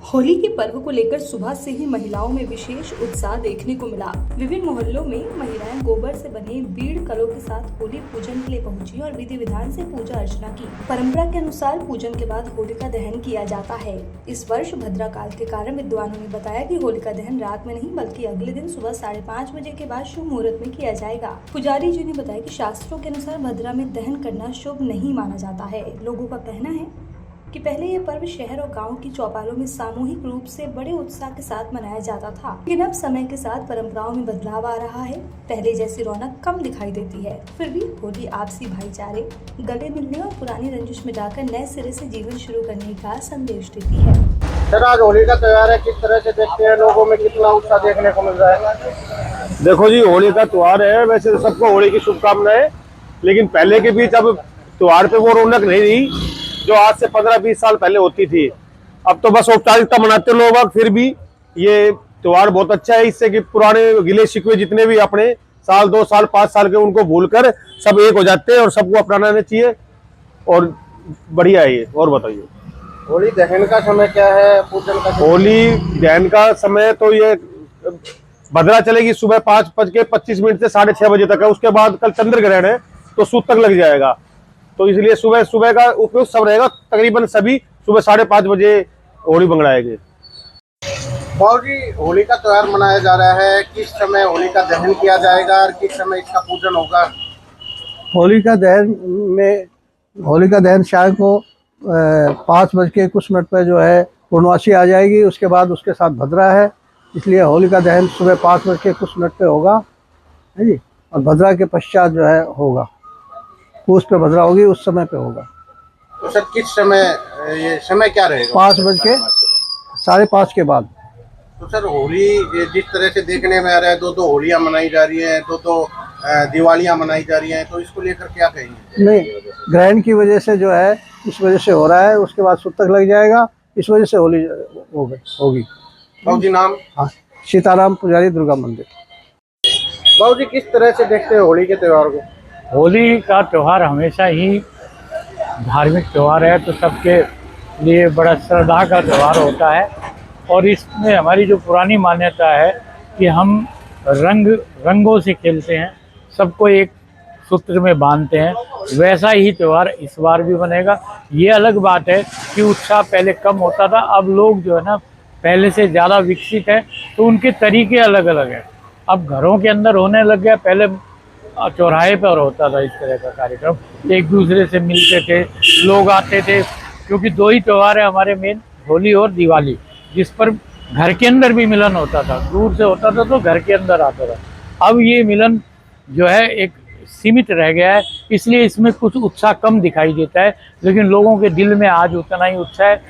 होली के पर्व को लेकर सुबह से ही महिलाओं में विशेष उत्साह देखने को मिला। विभिन्न मोहल्लों में महिलाएं गोबर से बने बीड़ कलों के साथ होली पूजन के लिए पहुंची और विधि विधान से पूजा अर्चना की। परंपरा के अनुसार पूजन के बाद होलिका दहन किया जाता है। इस वर्ष भद्रा काल के कारण विद्वानों ने बताया कि होलिका दहन रात में नहीं बल्कि अगले दिन सुबह 5:30 बजे के बाद शुभ मुहूर्त में किया जाएगा। पुजारी जी ने बताया कि शास्त्रों के अनुसार भद्रा में दहन करना शुभ नहीं माना जाता है। लोगों का कहना है कि पहले ये पर्व शहर और गांव की चौपालों में सामूहिक रूप से बड़े उत्साह के साथ मनाया जाता था, लेकिन अब समय के साथ परंपराओं में बदलाव आ रहा है। पहले जैसी रौनक कम दिखाई देती है। फिर भी होली आपसी भाईचारे, गले मिलने और पुरानी रंजिश मिटाकर नए सिरे से जीवन शुरू करने का संदेश देती है। सर, आज होली का त्योहार है, किस तरह से देखते हैं? लोगों में कितना उत्साह देखने को मिल रहा है? देखो जी, होली का त्योहार है। वैसे तो सबको होली की शुभकामनाएं, लेकिन पहले के बीच अब त्योहार पे वो रौनक नहीं रही जो आज से 15-20 साल पहले होती थी। अब तो बस औपचारिकता मनाते लोग। फिर भी ये त्योहार बहुत अच्छा है, इससे कि पुराने गिले शिकवे जितने भी अपने साल 2 साल 5 साल के उनको भूलकर सब एक हो जाते हैं और सबको अपनाना चाहिए और बढ़िया है ये। और बताइए, होली दहन का समय क्या है? पूजन का होली दहन का समय तो ये भद्रा चलेगी सुबह 5:25 से 6:30 बजे तक है। उसके बाद कल चंद्र ग्रहण है तो सूतक लग जाएगा, तो इसलिए सुबह का उपयोग सब रहेगा। तकरीबन सभी सुबह 5:30 बजे होली मंगलाएंगे। बाबू जी, होली का त्योहार मनाया जा रहा है, किस समय होली का दहन किया जाएगा और किस समय इसका पूजन होगा? होली का दहन शाम को 5:00 पर जो है पूर्णवासी आ जाएगी। उसके बाद उसके साथ भद्रा है, इसलिए होली का दहन सुबह 5:00 पे होगा, है जी। और भद्रा के पश्चात जो है होगा, पूस पे भद्रा होगी, उस समय पे होगा। तो सर, किस समय, ये समय क्या रहेगा? 5:30 के बाद। तो सर, होली जिस तरह से देखने में आ रहा है, दो होलियां मनाई जा रही हैं, दो दिवालियां मनाई जा रही हैं, तो इसको लेकर क्या कहेंगे? नहीं, ग्रहण की वजह से जो है, इस वजह से हो रहा है। उसके बाद सूतक लग जाएगा, इस वजह से होली होगी। बाबू जी, नाम? हाँ, सीताराम पुजारी, दुर्गा मंदिर। बाबू जी, किस तरह से देखते हैं होली के त्योहार को? होली का त्यौहार हमेशा ही धार्मिक त्यौहार है, तो सबके लिए बड़ा श्रद्धा का त्यौहार होता है। और इसमें हमारी जो पुरानी मान्यता है कि हम रंगों से खेलते हैं, सबको एक सूत्र में बांधते हैं, वैसा ही त्यौहार इस बार भी बनेगा। ये अलग बात है कि उत्साह पहले कम होता था, अब लोग जो है ना पहले से ज़्यादा विकसित हैं, तो उनके तरीके अलग अलग हैं। अब घरों के अंदर होने लग गया, पहले चौराहे पर होता था इस तरह का कार्यक्रम, एक दूसरे से मिलते थे, लोग आते थे। क्योंकि 2 ही त्यौहार है हमारे मेन, होली और दिवाली, जिस पर घर के अंदर भी मिलन होता था। दूर से होता था तो घर के अंदर आता था। अब ये मिलन जो है एक सीमित रह गया है, इसलिए इसमें कुछ उत्साह कम दिखाई देता है, लेकिन लोगों के दिल में आज उतना ही उत्साह है।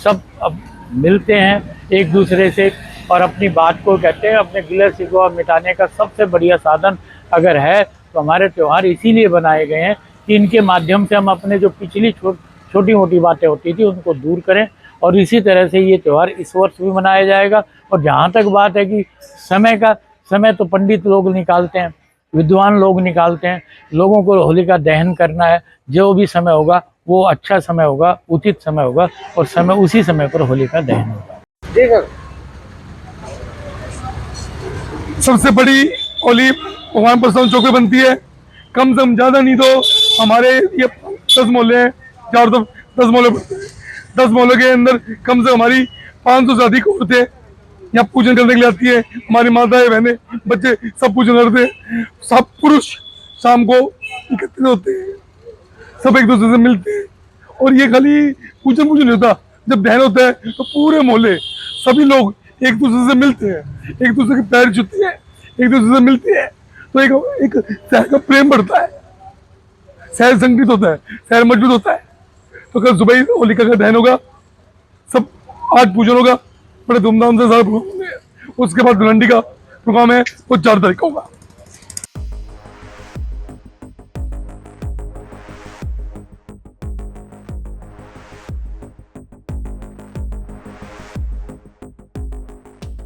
सब अब मिलते हैं एक दूसरे से और अपनी बात को कहते हैं। अपने गिले शिकवा मिटाने का सबसे बढ़िया साधन अगर है तो हमारे त्यौहार इसीलिए बनाए गए हैं कि इनके माध्यम से हम अपने जो पिछली छोटी मोटी बातें होती थी उनको दूर करें। और इसी तरह से ये त्यौहार इस वर्ष भी मनाया जाएगा। और जहाँ तक बात है कि समय तो पंडित लोग निकालते हैं, विद्वान लोग निकालते हैं। लोगों को होली का दहन करना है, जो भी समय होगा वो अच्छा समय होगा, उचित समय होगा, और उसी समय पर होली का दहन होगा। जी सर। सबसे बड़ी होली भगवान परशुराम चौक पे बनती है। कम से कम ज़्यादा नहीं तो हमारे ये 10 मोहल्ले हैं, 10 मोहल्ले बनते हैं। 10 मोहल्ले के अंदर कम से हमारी 500 से अधिक औरतें यहाँ पूजन करने के लिए आती है। हमारी माताएं, बहनें, बच्चे सब पूजन करते हैं। सब पुरुष शाम को इकट्ठे होते हैं, सब एक दूसरे से मिलते हैं। और ये खाली पूजन नहीं होता, जब दहन होता है तो पूरे मोहल्ले सभी लोग एक दूसरे से मिलते हैं, एक दूसरे के पैर छूते हैं, एक दूसरे से मिलते हैं। तो एक शहर का प्रेम बढ़ता है, शहर संगठित होता है, शहर मजबूत होता है। तो कल सुबह ही होलिका का दहन होगा, सब आज पूजन होगा, बड़े धूमधाम से सारा प्रोग्राम है। उसके बाद धुलंडी का प्रोग्राम है, वो 4 तारीख को होगा।